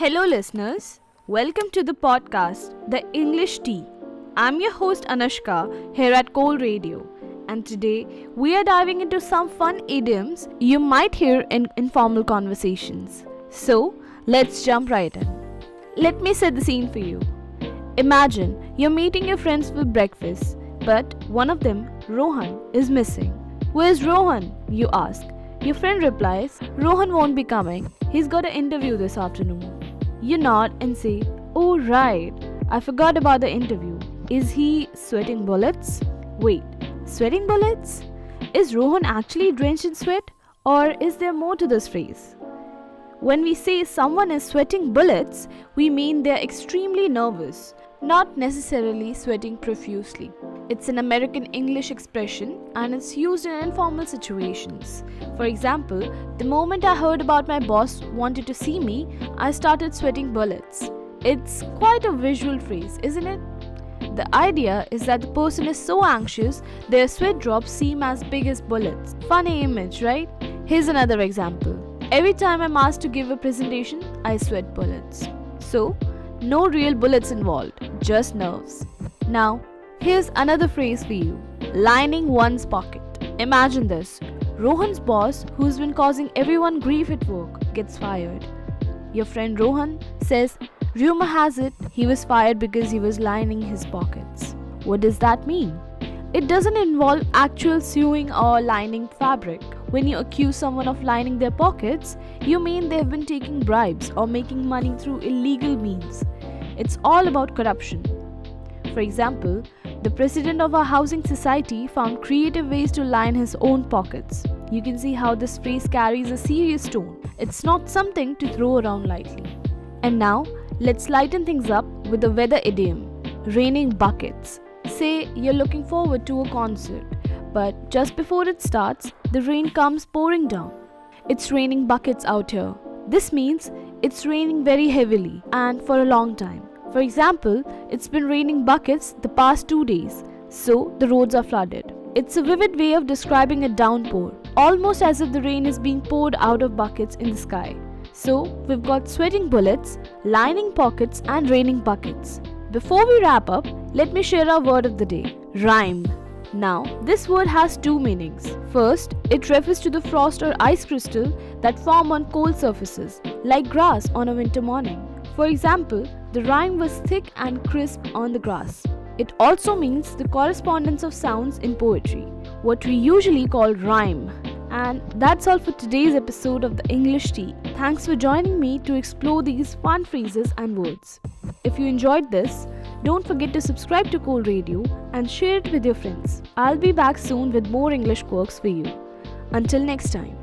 Hello, listeners. Welcome to the podcast, The English Tea. I'm your host Anushka here at COL RADIO, and today we are diving into some fun idioms you might hear in informal conversations. So, let's jump right in. Let me set the scene for you. Imagine you're meeting your friends for breakfast, but one of them, Rohan, is missing. Where's Rohan? You ask. Your friend replies, Rohan won't be coming. He's got an interview this afternoon. You nod and say, oh right, I forgot about the interview. Is he sweating bullets? Wait, sweating bullets? Is Rohan actually drenched in sweat? Or is there more to this phrase? When we say someone is sweating bullets, we mean they're extremely nervous, not necessarily sweating profusely. It's an American English expression and it's used in informal situations. For example, the moment I heard about my boss wanted to see me, I started sweating bullets. It's quite a visual phrase, isn't it? The idea is that the person is so anxious, their sweat drops seem as big as bullets. Funny image, right? Here's another example. Every time I'm asked to give a presentation, I sweat bullets. So, no real bullets involved, just nerves. Now, here's another phrase for you. Lining one's pocket. Imagine this. Rohan's boss, who's been causing everyone grief at work, gets fired. Your friend Rohan says, rumor has it he was fired because he was lining his pockets. What does that mean? It doesn't involve actual sewing or lining fabric. When you accuse someone of lining their pockets, you mean they've been taking bribes or making money through illegal means. It's all about corruption. For example, the president of our housing society found creative ways to line his own pockets. You can see how this phrase carries a serious tone. It's not something to throw around lightly. And now, let's lighten things up with the weather idiom, raining buckets. Say you're looking forward to a concert, but just before it starts, the rain comes pouring down. It's raining buckets out here. This means it's raining very heavily and for a long time. For example, it's been raining buckets the past 2 days, so the roads are flooded. It's a vivid way of describing a downpour, almost as if the rain is being poured out of buckets in the sky. So, we've got sweating bullets, lining pockets and raining buckets. Before we wrap up, let me share our word of the day, rhyme. Now, this word has two meanings. First, it refers to the frost or ice crystal that form on cold surfaces, like grass on a winter morning. For example, the rhyme was thick and crisp on the grass. It also means the correspondence of sounds in poetry, what we usually call rhyme. And that's all for today's episode of The English Tea. Thanks for joining me to explore these fun phrases and words. If you enjoyed this, don't forget to subscribe to COL Radio and share it with your friends. I'll be back soon with more English quirks for you. Until next time.